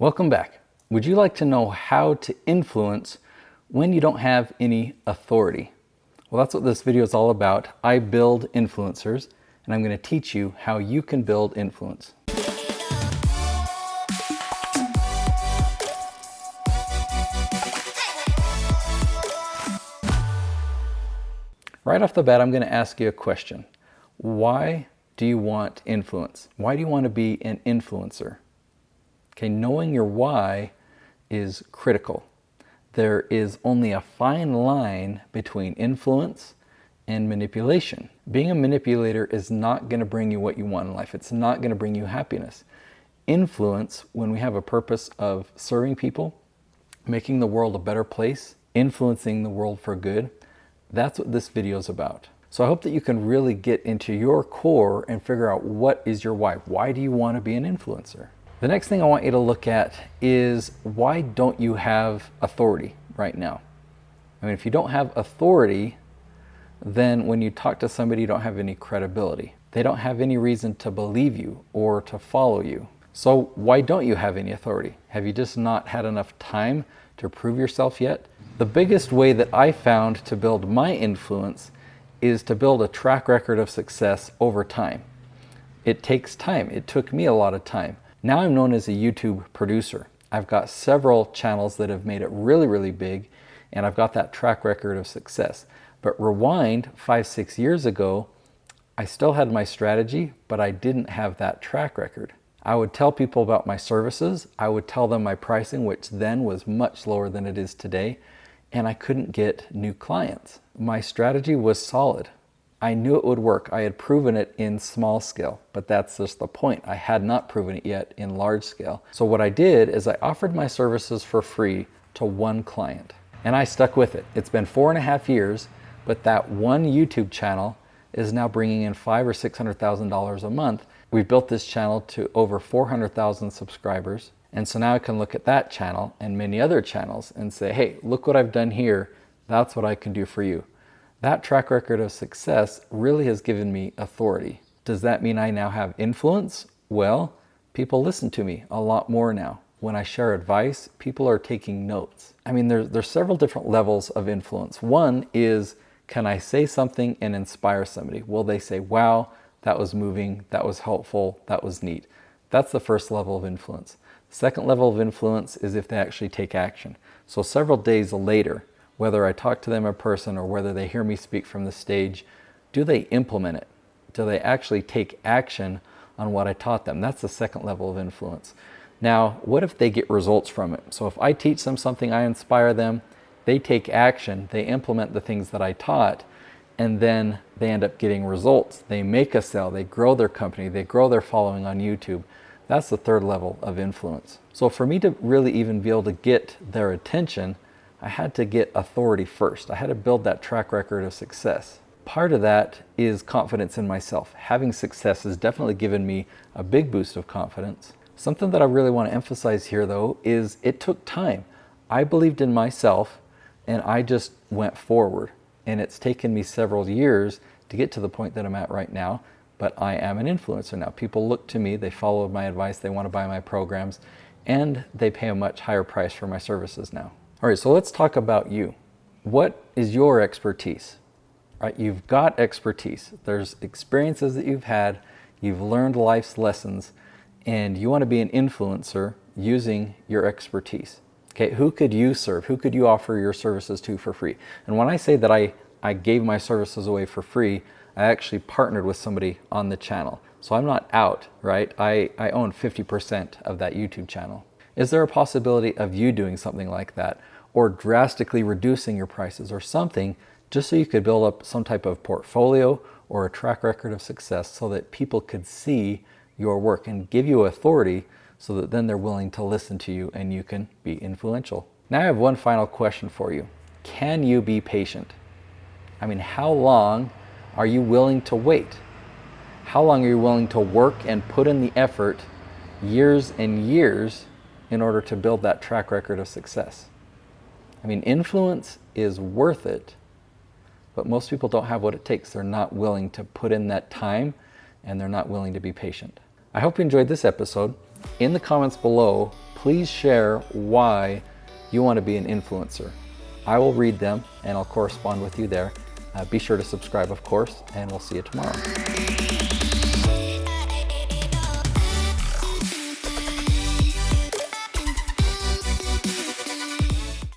Welcome back. Would you like to know how to influence when you don't have any authority? Well, that's what this video is all about. I build influencers, and I'm going to teach you how you can build influence. Right off the bat, I'm going to ask you a question. Why do you want influence? Why do you want to be an influencer? Okay, knowing your why is critical. There is only a fine line between influence and manipulation. Being a manipulator is not going to bring you what you want in life. It's not going to bring you happiness. Influence, when we have a purpose of serving people, making the world a better place, influencing the world for good, that's what this video is about. So I hope that you can really get into your core and figure out what is your why. Why do you want to be an influencer? The next thing I want you to look at is, why don't you have authority right now? I mean, if you don't have authority, then when you talk to somebody, you don't have any credibility. They don't have any reason to believe you or to follow you. So why don't you have any authority? Have you just not had enough time to prove yourself yet? The biggest way that I found to build my influence is to build a track record of success over time. It takes time. It took me a lot of time. Now I'm known as a YouTube producer. I've got several channels that have made it really, really big, and I've got that track record of success. But rewind 5-6 years ago, I still had my strategy, but I didn't have that track record. I would tell people about my services. I would tell them my pricing, which then was much lower than it is today, and I couldn't get new clients. My strategy was solid. I knew it would work. I had proven it in small scale, but that's just the point. I had not proven it yet in large scale. So what I did is I offered my services for free to one client, and I stuck with it. It's been 4.5 years, but that one YouTube channel is now bringing in $500,000 or $600,000 a month. We've built this channel to over 400,000 subscribers. And so now I can look at that channel and many other channels and say, hey, look what I've done here. That's what I can do for you. That track record of success really has given me authority. Does that mean I now have influence? Well, people listen to me a lot more now. When I share advice, people are taking notes. I mean, there's several different levels of influence. One is, can I say something and inspire somebody? Will they say, wow, that was moving, that was helpful, that was neat? That's the first level of influence. Second level of influence is if they actually take action. So several days later, whether I talk to them in person or whether they hear me speak from the stage, do they implement it? Do they actually take action on what I taught them? That's the second level of influence. Now, what if they get results from it? So if I teach them something, I inspire them, they take action, they implement the things that I taught, and then they end up getting results. They make a sale, they grow their company, they grow their following on YouTube. That's the third level of influence. So for me to really even be able to get their attention, I had to get authority first. I had to build that track record of success. Part of that is confidence in myself. Having success has definitely given me a big boost of confidence. Something that I really want to emphasize here, though, is it took time. I believed in myself, and I just went forward. And it's taken me several years to get to the point that I'm at right now. But I am an influencer now. People look to me, they follow my advice, they want to buy my programs, and they pay a much higher price for my services now. All right, so let's talk about you. What is your expertise? Right, you've got expertise. There's experiences that you've had, you've learned life's lessons, and you want to be an influencer using your expertise. Okay, who could you serve? Who could you offer your services to for free? And when I say that I gave my services away for free, I actually partnered with somebody on the channel. So I'm not out, right? I own 50% of that YouTube channel. Is there a possibility of you doing something like that, or drastically reducing your prices or something, just so you could build up some type of portfolio or a track record of success so that people could see your work and give you authority, so that then they're willing to listen to you and you can be influential? Now I have one final question for you. Can you be patient? I mean, how long are you willing to wait? How long are you willing to work and put in the effort, years and years, in order to build that track record of success? I mean, influence is worth it, but most people don't have what it takes. They're not willing to put in that time, and they're not willing to be patient. I hope you enjoyed this episode. In the comments below, please share why you want to be an influencer. I will read them and I'll correspond with you there. Be sure to subscribe, of course, and we'll see you tomorrow.